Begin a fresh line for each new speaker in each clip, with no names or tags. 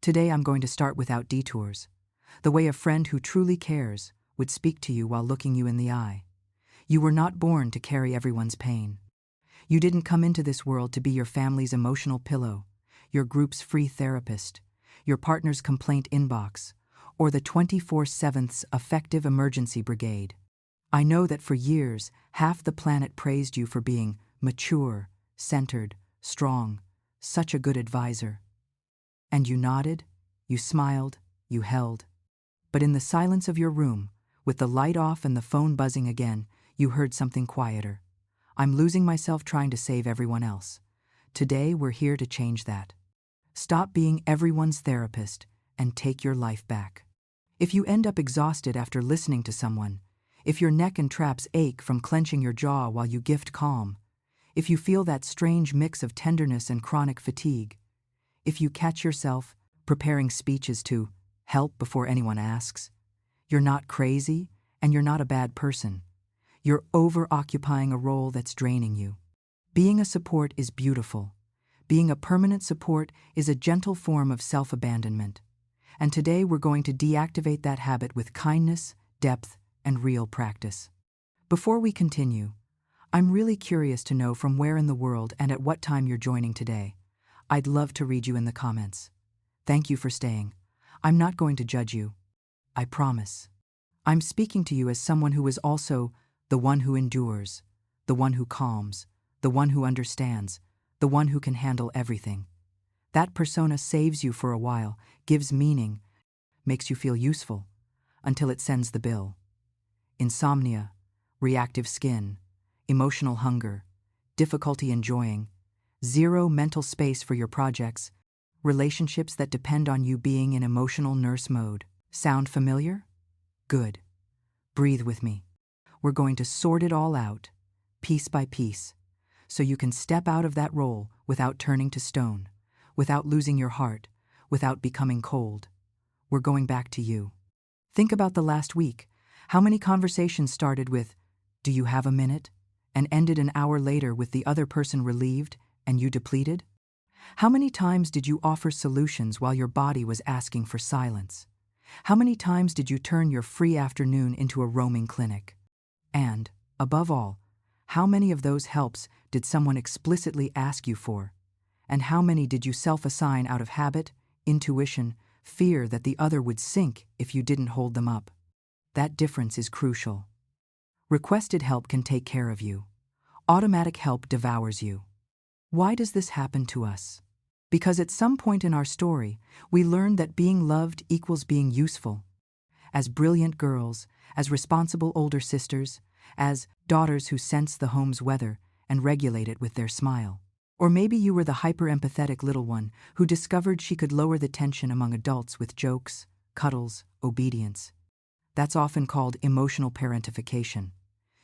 Today I'm going to start without detours, the way a friend who truly cares would speak to you while looking you in the eye. You were not born to carry everyone's pain. You didn't come into this world to be your family's emotional pillow, your group's free therapist, your partner's complaint inbox, or the 24/7 effective emergency brigade. I know that for years, half the planet praised you for being mature, centered, strong, such a good advisor. And you nodded, you smiled, you held. But in the silence of your room, with the light off and the phone buzzing again, you heard something quieter. I'm losing myself trying to save everyone else. Today we're here to change that. Stop being everyone's therapist and take your life back. If you end up exhausted after listening to someone, if your neck and traps ache from clenching your jaw while you gift calm, if you feel that strange mix of tenderness and chronic fatigue, if you catch yourself preparing speeches to help before anyone asks, you're not crazy and you're not a bad person. You're over-occupying a role that's draining you. Being a support is beautiful. Being a permanent support is a gentle form of self-abandonment. And today we're going to deactivate that habit with kindness, depth, and real practice. Before we continue, I'm really curious to know from where in the world and at what time you're joining today. I'd love to read you in the comments. Thank you for staying. I'm not going to judge you. I promise. I'm speaking to you as someone who is also the one who endures, the one who calms, the one who understands, the one who can handle everything. That persona saves you for a while, gives meaning, makes you feel useful, until it sends the bill. Insomnia, reactive skin, emotional hunger, difficulty enjoying, zero mental space for your projects, relationships that depend on you being in emotional nurse mode. Sound familiar? Good. Breathe with me. We're going to sort it all out, piece by piece, so you can step out of that role without turning to stone, without losing your heart, without becoming cold. We're going back to you. Think about the last week. How many conversations started with, "Do you have a minute?" and ended an hour later with the other person relieved and you depleted? How many times did you offer solutions while your body was asking for silence? How many times did you turn your free afternoon into a roaming clinic? And, above all, how many of those helps did someone explicitly ask you for? And how many did you self-assign out of habit, intuition, fear that the other would sink if you didn't hold them up? That difference is crucial. Requested help can take care of you. Automatic help devours you. Why does this happen to us? Because at some point in our story, we learned that being loved equals being useful. As brilliant girls, as responsible older sisters, as daughters who sense the home's weather and regulate it with their smile. Or maybe you were the hyper-empathetic little one who discovered she could lower the tension among adults with jokes, cuddles, obedience. That's often called emotional parentification.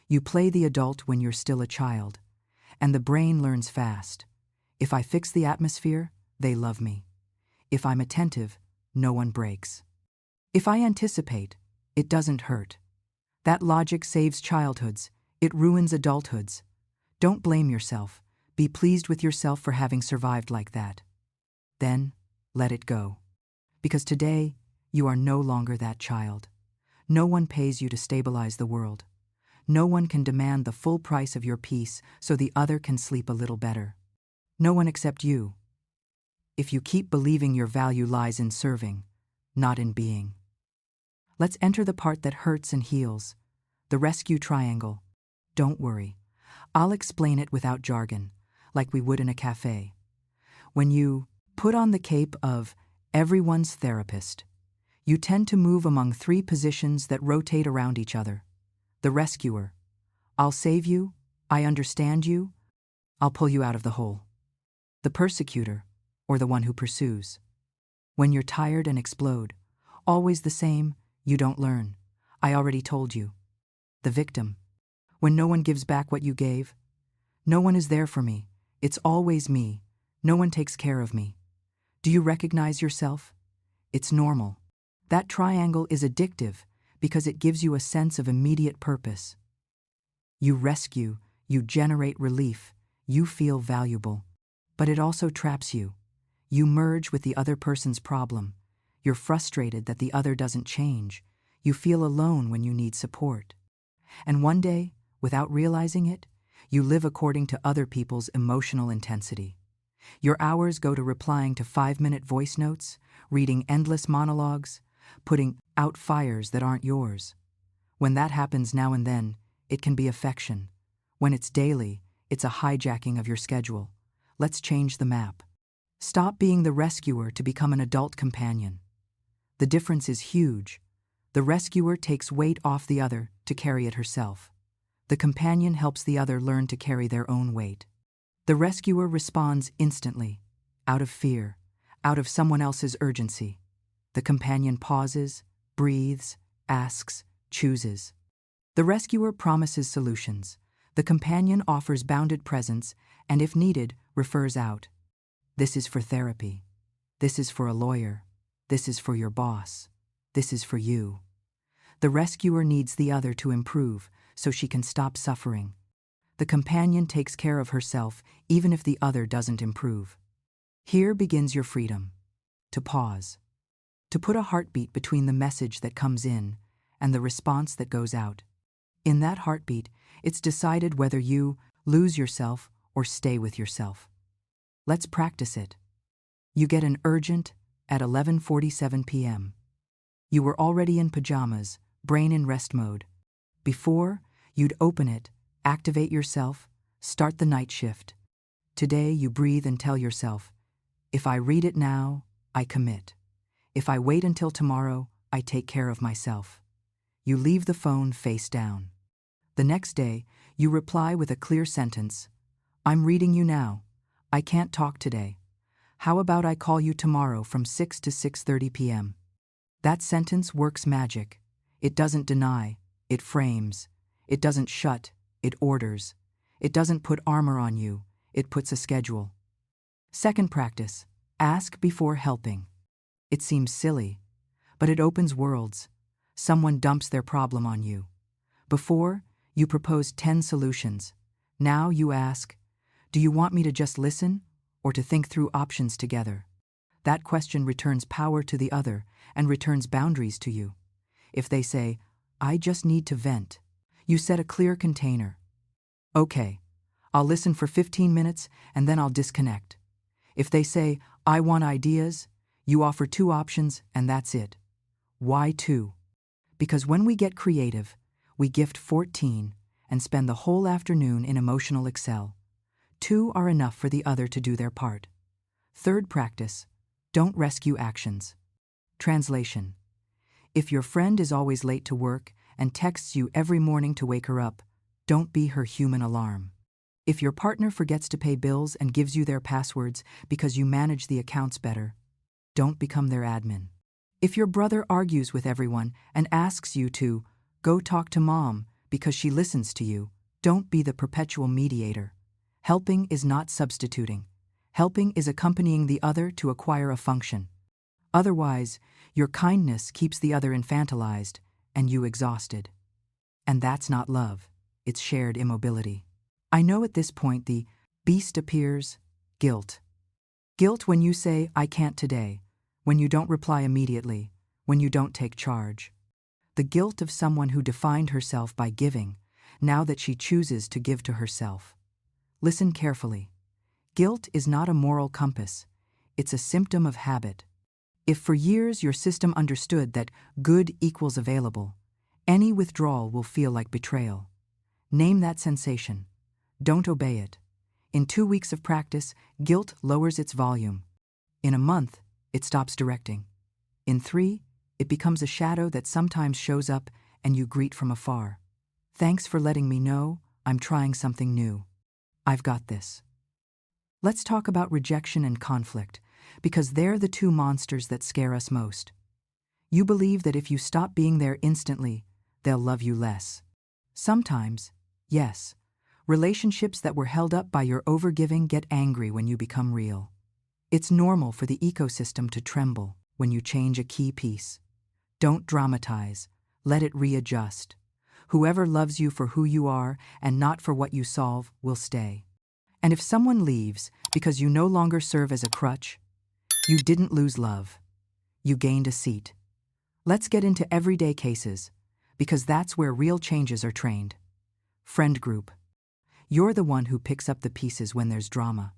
You play the adult when you're still a child, and the brain learns fast. If I fix the atmosphere, they love me. If I'm attentive, no one breaks. If I anticipate, it doesn't hurt. That logic saves childhoods, it ruins adulthoods. Don't blame yourself. Be pleased with yourself for having survived like that. Then, let it go. Because today, you are no longer that child. No one pays you to stabilize the world. No one can demand the full price of your peace so the other can sleep a little better. No one except you. If you keep believing your value lies in serving, not in being. Let's enter the part that hurts and heals, the rescue triangle. Don't worry. I'll explain it without jargon, like we would in a cafe. When you put on the cape of everyone's therapist, you tend to move among three positions that rotate around each other. The rescuer. I'll save you. I understand you. I'll pull you out of the hole. The persecutor, or the one who pursues. When you're tired and explode, always the same, you don't learn. I already told you. The victim. When no one gives back what you gave. No one is there for me. It's always me. No one takes care of me. Do you recognize yourself? It's normal. That triangle is addictive because it gives you a sense of immediate purpose. You rescue, you generate relief, you feel valuable. But it also traps you. You merge with the other person's problem. You're frustrated that the other doesn't change. You feel alone when you need support. And one day, without realizing it, you live according to other people's emotional intensity. Your hours go to replying to 5-minute voice notes, reading endless monologues, putting out fires that aren't yours. When that happens now and then, it can be affection. When it's daily, it's a hijacking of your schedule. Let's change the map. Stop being the rescuer to become an adult companion. The difference is huge. The rescuer takes weight off the other to carry it herself. The companion helps the other learn to carry their own weight. The rescuer responds instantly, out of fear, out of someone else's urgency. The companion pauses, breathes, asks, chooses. The rescuer promises solutions. The companion offers bounded presence and, if needed, refers out. This is for therapy. This is for a lawyer. This is for your boss. This is for you. The rescuer needs the other to improve so she can stop suffering. The companion takes care of herself even if the other doesn't improve. Here begins your freedom. To pause. To put a heartbeat between the message that comes in and the response that goes out. In that heartbeat, it's decided whether you lose yourself or stay with yourself. Let's practice it. You get an urgent at 11:47 p.m. You were already in pajamas, brain in rest mode. Before, you'd open it, activate yourself, start the night shift. Today, you breathe and tell yourself, if I read it now, I commit. If I wait until tomorrow, I take care of myself. You leave the phone face down. The next day, you reply with a clear sentence. I'm reading you now. I can't talk today. How about I call you tomorrow from 6 to 6:30 p.m.? That sentence works magic. It doesn't deny, it frames. It doesn't shut, it orders. It doesn't put armor on you, it puts a schedule. Second practice, ask before helping. It seems silly, but it opens worlds. Someone dumps their problem on you. Before, you proposed 10 solutions. Now you ask, do you want me to just listen or to think through options together? That question returns power to the other and returns boundaries to you. If they say, I just need to vent, you set a clear container. Okay, I'll listen for 15 minutes and then I'll disconnect. If they say, I want ideas, you offer 2 options and that's it. Why 2? Because when we get creative, we gift 14 and spend the whole afternoon in emotional Excel. 2 are enough for the other to do their part. Third practice, don't rescue actions. Translation. If your friend is always late to work and texts you every morning to wake her up, don't be her human alarm. If your partner forgets to pay bills and gives you their passwords because you manage the accounts better, don't become their admin. If your brother argues with everyone and asks you to go talk to mom because she listens to you, don't be the perpetual mediator. Helping is not substituting. Helping is accompanying the other to acquire a function. Otherwise, your kindness keeps the other infantilized and you exhausted. And that's not love, it's shared immobility. I know at this point the beast appears, guilt. Guilt when you say, I can't today, when you don't reply immediately, when you don't take charge. The guilt of someone who defined herself by giving, now that she chooses to give to herself. Listen carefully. Guilt is not a moral compass. It's a symptom of habit. If for years your system understood that good equals available, any withdrawal will feel like betrayal. Name that sensation. Don't obey it. In 2 weeks of practice, guilt lowers its volume. In a month, it stops directing. In 3, it becomes a shadow that sometimes shows up and you greet from afar. Thanks for letting me know I'm trying something new. I've got this. Let's talk about rejection and conflict, because they're the 2 monsters that scare us most. You believe that if you stop being there instantly, they'll love you less. Sometimes, yes, relationships that were held up by your overgiving get angry when you become real. It's normal for the ecosystem to tremble when you change a key piece. Don't dramatize. Let it readjust. Whoever loves you for who you are and not for what you solve will stay. And if someone leaves because you no longer serve as a crutch, You didn't lose love. You gained a seat. Let's get into everyday cases, because that's where real changes are trained. Friend group. You're the one who picks up the pieces when there's drama.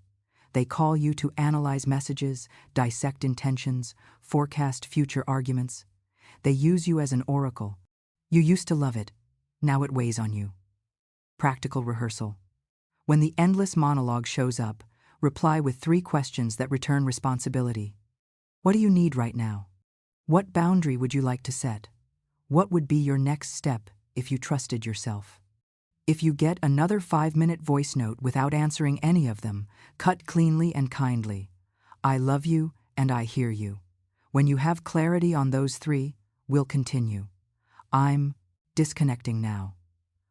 They call you to analyze messages, dissect intentions, forecast future arguments. They use you as an oracle. You used to love it. Now it weighs on you. Practical rehearsal. When the endless monologue shows up, reply with 3 questions that return responsibility. What do you need right now? What boundary would you like to set? What would be your next step if you trusted yourself? If you get another 5-minute voice note without answering any of them, cut cleanly and kindly. I love you and I hear you. When you have clarity on those 3, we'll continue. I'm disconnecting now.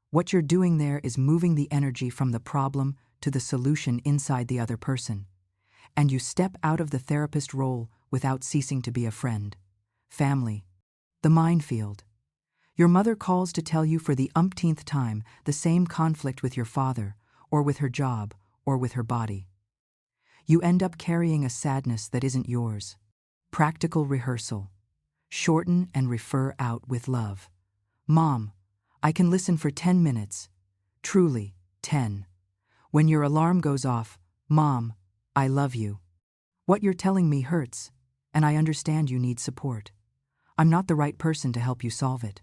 What you're doing there is moving the energy from the problem to the solution inside the other person. And you step out of the therapist role without ceasing to be a friend. Family. The minefield. Your mother calls to tell you for the umpteenth time the same conflict with your father, or with her job, or with her body. You end up carrying a sadness that isn't yours. Practical rehearsal. Shorten and refer out with love. Mom, I can listen for 10 minutes. Truly, 10. When your alarm goes off, Mom, I love you. What you're telling me hurts, and I understand you need support. I'm not the right person to help you solve it.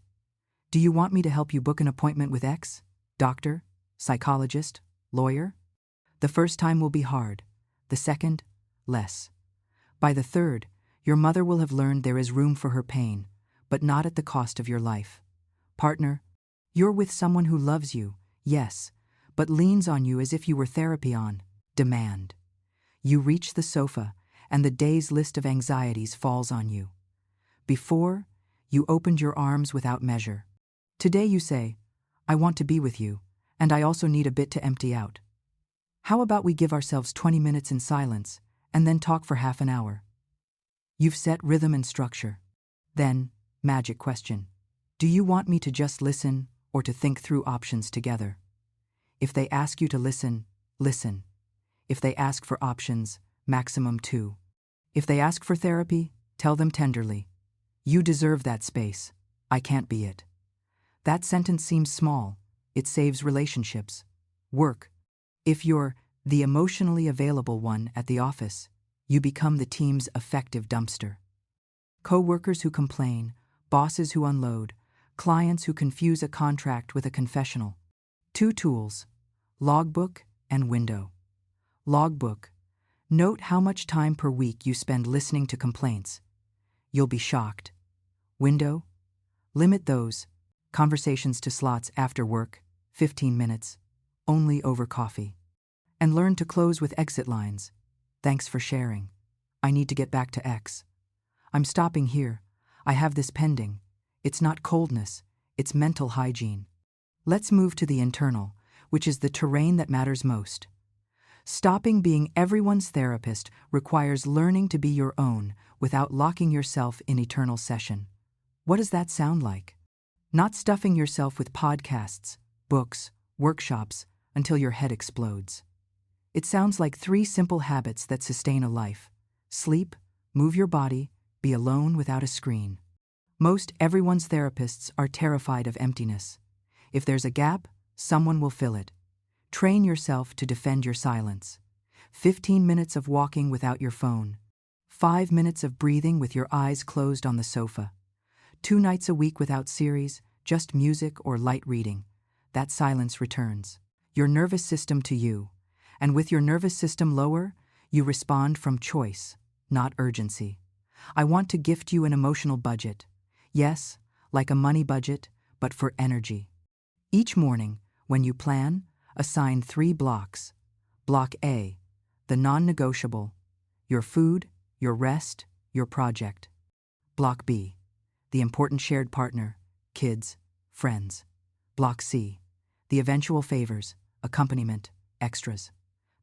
Do you want me to help you book an appointment with X? Doctor? Psychologist? Lawyer? The first time will be hard. The second, less. By the third, your mother will have learned there is room for her pain, but not at the cost of your life. Partner, you're with someone who loves you, yes, but leans on you as if you were therapy on demand. You reach the sofa, and the day's list of anxieties falls on you. Before, you opened your arms without measure. Today you say, I want to be with you, and I also need a bit to empty out. How about we give ourselves 20 minutes in silence, and then talk for half an hour? You've set rhythm and structure. Then, magic question. Do you want me to just listen, or to think through options together? If they ask you to listen, listen. If they ask for options, maximum 2. If they ask for therapy, tell them tenderly. You deserve that space. I can't be it. That sentence seems small. It saves relationships. Work. If you're the emotionally available one at the office, you become the team's effective dumpster. Co-workers who complain, bosses who unload, clients who confuse a contract with a confessional. 2 tools, logbook and window. Logbook. Note how much time per week you spend listening to complaints. You'll be shocked. Window. Limit those conversations to slots after work, 15 minutes, only over coffee. And learn to close with exit lines. Thanks for sharing. I need to get back to X. I'm stopping here. I have this pending. It's not coldness, it's mental hygiene. Let's move to the internal, which is the terrain that matters most. Stopping being everyone's therapist requires learning to be your own without locking yourself in eternal session. What does that sound like? Not stuffing yourself with podcasts, books, workshops until your head explodes. It sounds like 3 simple habits that sustain a life. Sleep, move your body, be alone without a screen. Most everyone's therapists are terrified of emptiness. If there's a gap, someone will fill it. Train yourself to defend your silence. 15 minutes of walking without your phone. 5 minutes of breathing with your eyes closed on the sofa. 2 nights a week without series, just music or light reading. That silence returns your nervous system to you. And with your nervous system lower, you respond from choice, not urgency. I want to gift you an emotional budget. Yes, like a money budget, but for energy. Each morning, when you plan, assign 3 blocks. Block A, the non-negotiable, your food, your rest, your project. Block B, the important shared partner, kids, friends. Block C, the eventual favors, accompaniment, extras.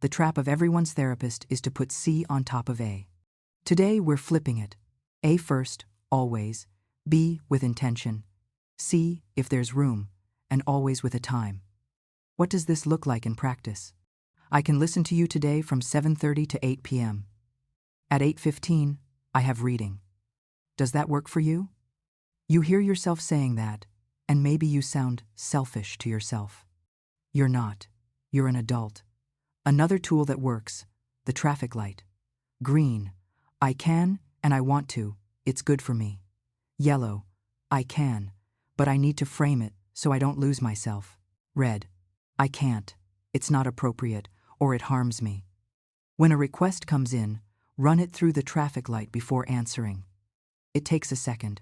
The trap of everyone's therapist is to put C on top of A. Today we're flipping it. A first, always. B with intention. C if there's room, and always with a time. What does this look like in practice? I can listen to you today from 7:30 to 8 p.m. At 8:15, I have reading. Does that work for you? You hear yourself saying that, and maybe you sound selfish to yourself. You're not. You're an adult. Another tool that works, the traffic light. Green, I can and I want to, it's good for me. Yellow, I can, but I need to frame it so I don't lose myself. Red, I can't, it's not appropriate, or it harms me. When a request comes in, run it through the traffic light before answering. It takes a second.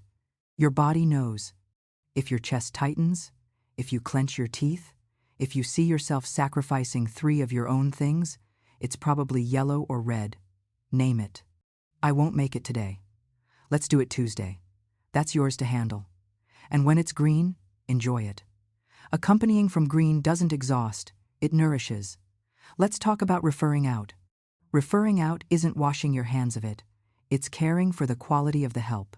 Your body knows. If your chest tightens, if you clench your teeth, if you see yourself sacrificing 3 of your own things, it's probably yellow or red. Name it. I won't make it today. Let's do it Tuesday. That's yours to handle. And when it's green, enjoy it. Accompanying from green doesn't exhaust, it nourishes. Let's talk about referring out. Referring out isn't washing your hands of it. It's caring for the quality of the help.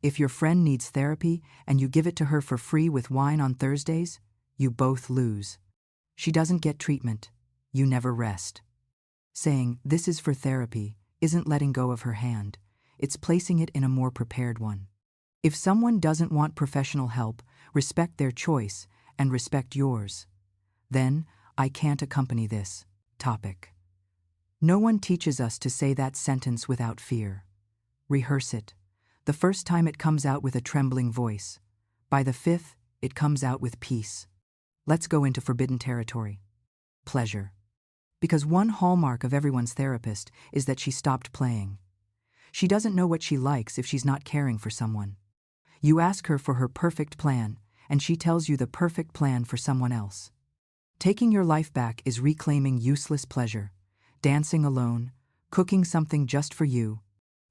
If your friend needs therapy and you give it to her for free with wine on Thursdays, you both lose. She doesn't get treatment. You never rest. Saying, "This is for therapy," isn't letting go of her hand. It's placing it in a more prepared one. If someone doesn't want professional help, respect their choice and respect yours. Then, I can't accompany this topic. No one teaches us to say that sentence without fear. Rehearse it. The first time it comes out with a trembling voice. By the 5th, it comes out with peace. Let's go into forbidden territory. Pleasure. Because one hallmark of everyone's therapist is that she stopped playing. She doesn't know what she likes if she's not caring for someone. You ask her for her perfect plan, and she tells you the perfect plan for someone else. Taking your life back is reclaiming useless pleasure. Dancing alone, cooking something just for you,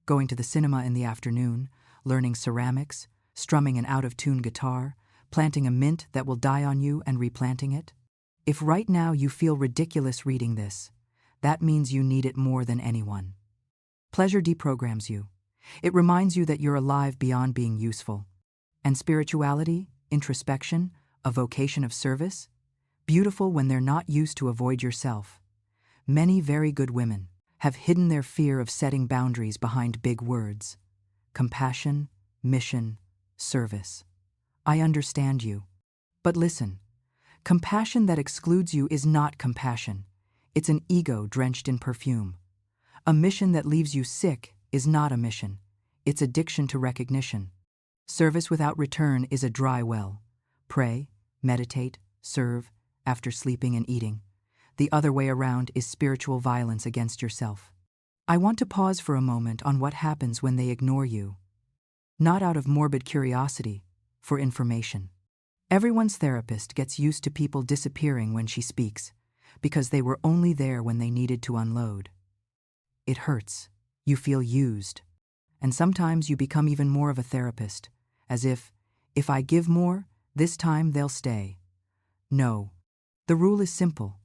going to the cinema in the afternoon, learning ceramics, strumming an out-of-tune guitar, planting a mint that will die on you and replanting it. If right now you feel ridiculous reading this, that means you need it more than anyone. Pleasure deprograms you. It reminds you that you're alive beyond being useful. And spirituality, introspection, a vocation of service, beautiful when they're not used to avoid yourself. Many very good women have hidden their fear of setting boundaries behind big words. Compassion, mission, service. I understand you. But listen, compassion that excludes you is not compassion. It's an ego drenched in perfume. A mission that leaves you sick is not a mission. It's addiction to recognition. Service without return is a dry well. Pray, meditate, serve, after sleeping and eating. The other way around is spiritual violence against yourself. I want to pause for a moment on what happens when they ignore you. Not out of morbid curiosity, for information. Everyone's therapist gets used to people disappearing when she speaks, because they were only there when they needed to unload. It hurts. You feel used. And sometimes you become even more of a therapist, as if I give more, this time they'll stay. No. The rule is simple.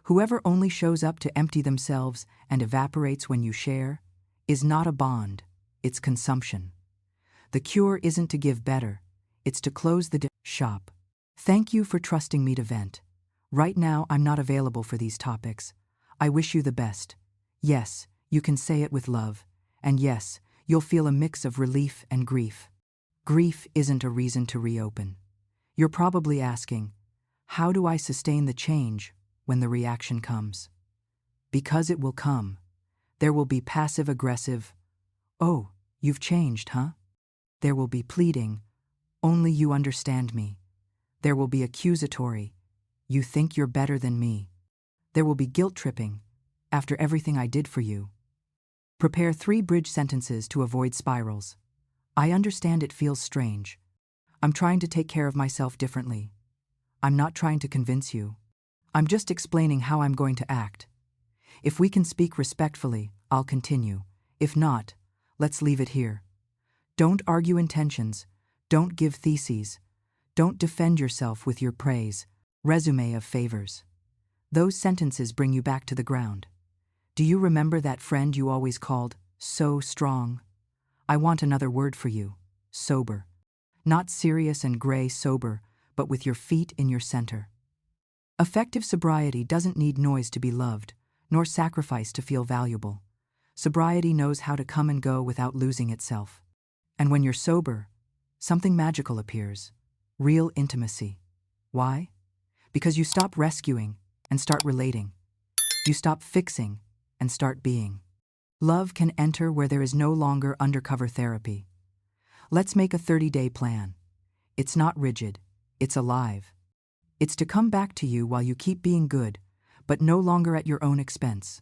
Whoever only shows up to empty themselves and evaporates when you share is not a bond, it's consumption. The cure isn't to give better, it's to close the shop. Thank you for trusting me to vent. Right now, I'm not available for these topics. I wish you the best. Yes, you can say it with love. And yes, you'll feel a mix of relief and grief. Grief isn't a reason to reopen. You're probably asking, how do I sustain the change when the reaction comes? Because it will come. There will be passive-aggressive, "Oh, you've changed, huh?" There will be pleading, "Only you understand me." There will be accusatory, "You think you're better than me." There will be guilt-tripping, "After everything I did for you." Prepare 3 bridge sentences to avoid spirals. I understand it feels strange. I'm trying to take care of myself differently. I'm not trying to convince you. I'm just explaining how I'm going to act. If we can speak respectfully, I'll continue. If not, let's leave it here. Don't argue intentions. Don't give theses. Don't defend yourself with your praise, resume of favors. Those sentences bring you back to the ground. Do you remember that friend you always called so strong? I want another word for you, sober. Not serious and gray sober, but with your feet in your center. Effective sobriety doesn't need noise to be loved, nor sacrifice to feel valuable. Sobriety knows how to come and go without losing itself. And when you're sober, something magical appears. Real intimacy. Why? Because you stop rescuing and start relating. You stop fixing and start being. Love can enter where there is no longer undercover therapy. Let's make a 30-day plan. It's not rigid, it's alive. It's to come back to you while you keep being good, but no longer at your own expense.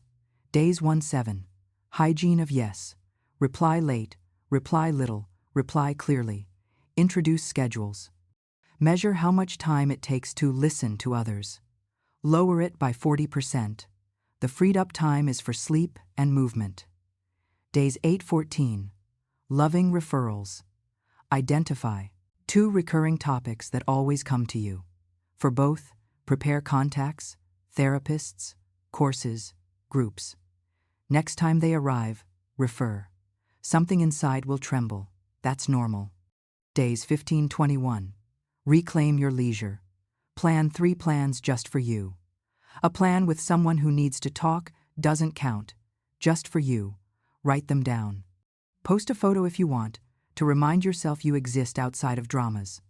Days 1-7. Hygiene of yes. Reply late, reply little, reply clearly. Introduce schedules. Measure how much time it takes to listen to others. Lower it by 40%. The freed up time is for sleep and movement. Days 8-14. Loving referrals. Identify 2 recurring topics that always come to you. For both, prepare contacts, therapists, courses, groups. Next time they arrive, refer. Something inside will tremble. That's normal. Days 15-21. Reclaim your leisure. Plan 3 plans just for you. A plan with someone who needs to talk doesn't count. Just for you. Write them down. Post a photo if you want, to remind yourself you exist outside of dramas.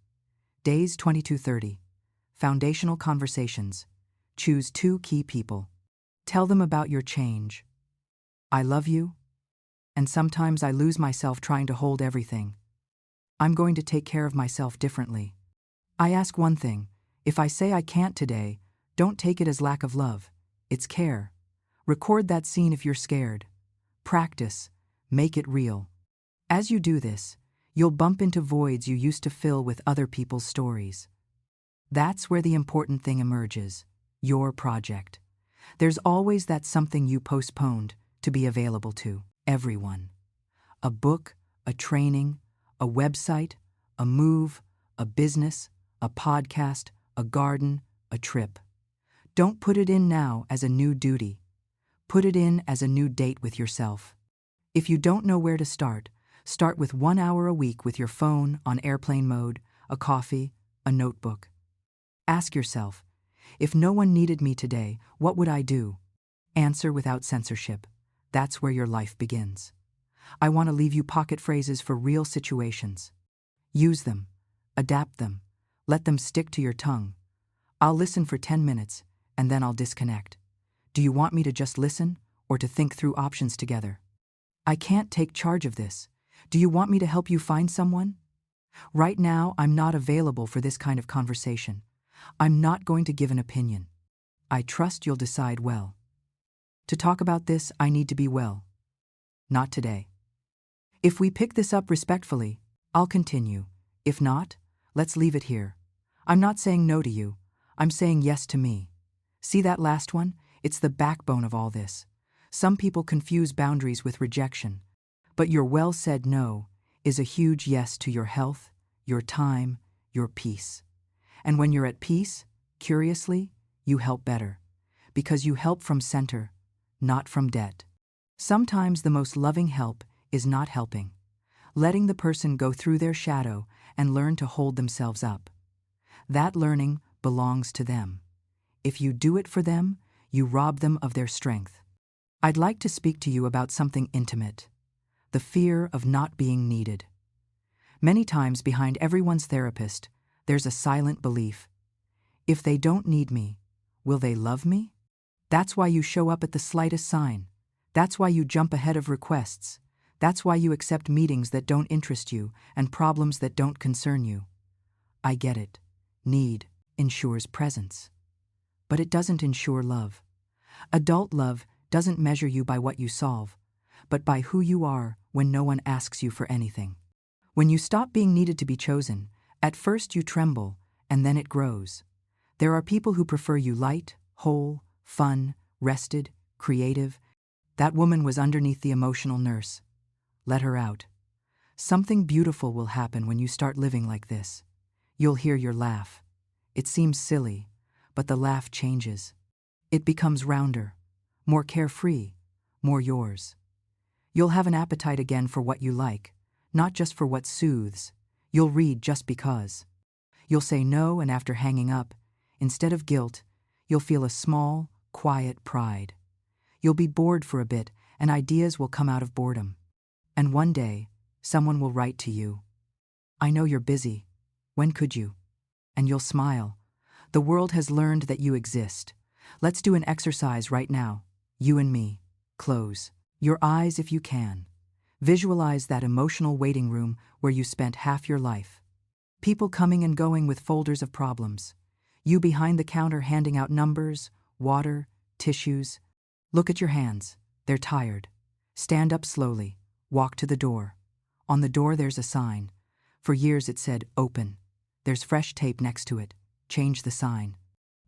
Days 22-30. Foundational conversations. Choose 2 key people. Tell them about your change. I love you, and sometimes I lose myself trying to hold everything. I'm going to take care of myself differently. I ask one thing: if I say I can't today, don't take it as lack of love. It's care. Record that scene if you're scared. Practice. Make it real. As you do this, you'll bump into voids you used to fill with other people's stories. That's where the important thing emerges: your project. There's always that something you postponed to be available to everyone. A book, a training, a website, a move, a business, a podcast, a garden, a trip. Don't put it in now as a new duty. Put it in as a new date with yourself. If you don't know where to start with 1 hour a week with your phone on airplane mode, a coffee, a notebook. Ask yourself, if no one needed me today, what would I do? Answer without censorship. That's where your life begins. I want to leave you pocket phrases for real situations. Use them. Adapt them. Let them stick to your tongue. I'll listen for 10 minutes, and then I'll disconnect. Do you want me to just listen, or to think through options together? I can't take charge of this. Do you want me to help you find someone? Right now, I'm not available for this kind of conversation. I'm not going to give an opinion. I trust you'll decide well. To talk about this, I need to be well. Not today. If we pick this up respectfully, I'll continue. If not, let's leave it here. I'm not saying no to you. I'm saying yes to me. See that last one? It's the backbone of all this. Some people confuse boundaries with rejection, but your well-said no is a huge yes to your health, your time, your peace. And when you're at peace, curiously, you help better, because you help from center, not from debt. Sometimes the most loving help is not helping, letting the person go through their shadow and learn to hold themselves up. That learning belongs to them. If you do it for them, you rob them of their strength. I'd like to speak to you about something intimate: the fear of not being needed. Many times behind everyone's therapist, there's a silent belief. If they don't need me, will they love me? That's why you show up at the slightest sign. That's why you jump ahead of requests. That's why you accept meetings that don't interest you and problems that don't concern you. I get it. Need ensures presence. But it doesn't ensure love. Adult love doesn't measure you by what you solve, but by who you are when no one asks you for anything. When you stop being needed to be chosen, at first you tremble, and then it grows. There are people who prefer you light, whole, fun, rested, creative. That woman was underneath the emotional nurse. Let her out. Something beautiful will happen when you start living like this. You'll hear your laugh. It seems silly, but the laugh changes. It becomes rounder, more carefree, more yours. You'll have an appetite again for what you like, not just for what soothes. You'll read just because. You'll say no, and after hanging up, instead of guilt, you'll feel a small, quiet pride. You'll be bored for a bit, and ideas will come out of boredom. And one day, someone will write to you. I know you're busy. When could you? And you'll smile. The world has learned that you exist. Let's do an exercise right now. You and me. Close your eyes if you can. Visualize that emotional waiting room where you spent half your life. People coming and going with folders of problems. You behind the counter handing out numbers, water, tissues. Look at your hands. They're tired. Stand up slowly. Walk to the door. On the door there's a sign. For years it said, open. There's fresh tape next to it. Change the sign.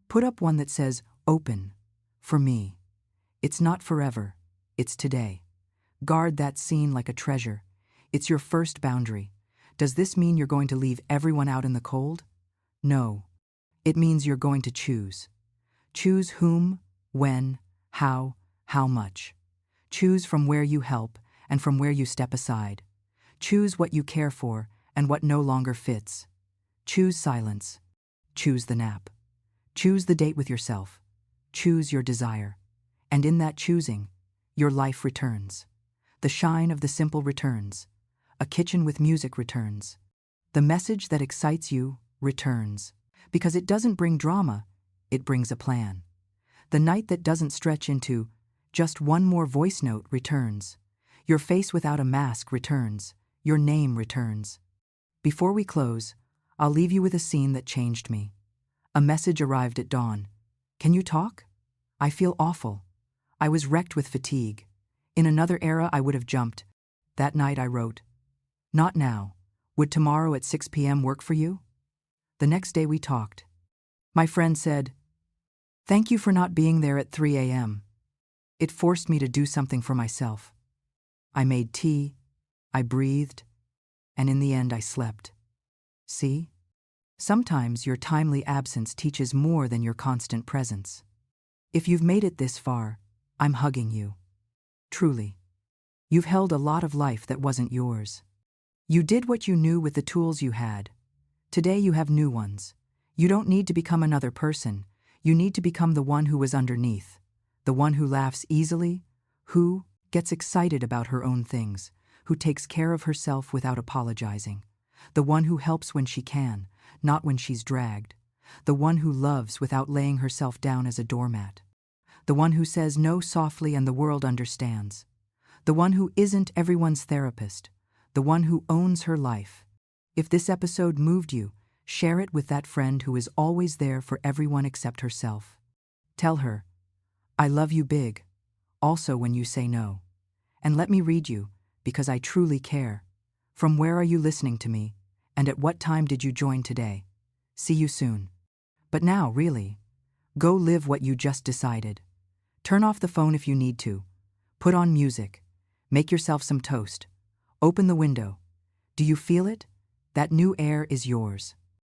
Put up one that says, open. For me. It's not forever. It's today. Guard that scene like a treasure. It's your first boundary. Does this mean you're going to leave everyone out in the cold? No. It means you're going to choose. Choose whom, when, how much. Choose from where you help and from where you step aside. Choose what you care for and what no longer fits. Choose silence. Choose the nap. Choose the date with yourself. Choose your desire. And in that choosing, your life returns. The shine of the simple returns. A kitchen with music returns. The message that excites you returns. Because it doesn't bring drama, it brings a plan. The night that doesn't stretch into just one more voice note returns. Your face without a mask returns. Your name returns. Before we close, I'll leave you with a scene that changed me. A message arrived at dawn. Can you talk? I feel awful. I was wrecked with fatigue. In another era, I would have jumped. That night I wrote, not now. Would tomorrow at 6 p.m. work for you? The next day we talked. My friend said, thank you for not being there at 3 a.m. It forced me to do something for myself. I made tea, I breathed, and in the end I slept. See? Sometimes your timely absence teaches more than your constant presence. If you've made it this far, I'm hugging you. Truly. You've held a lot of life that wasn't yours. You did what you knew with the tools you had. Today you have new ones. You don't need to become another person. You need to become the one who was underneath. The one who laughs easily, who gets excited about her own things, who takes care of herself without apologizing. The one who helps when she can, not when she's dragged. The one who loves without laying herself down as a doormat. The one who says no softly and the world understands. The one who isn't everyone's therapist. The one who owns her life. If this episode moved you, share it with that friend who is always there for everyone except herself. Tell her, I love you big, also when you say no. And let me read you, because I truly care. From where are you listening to me, and at what time did you join today? See you soon. But now, really, go live what you just decided. Turn off the phone if you need to. Put on music. Make yourself some toast. Open the window. Do you feel it? That new air is yours.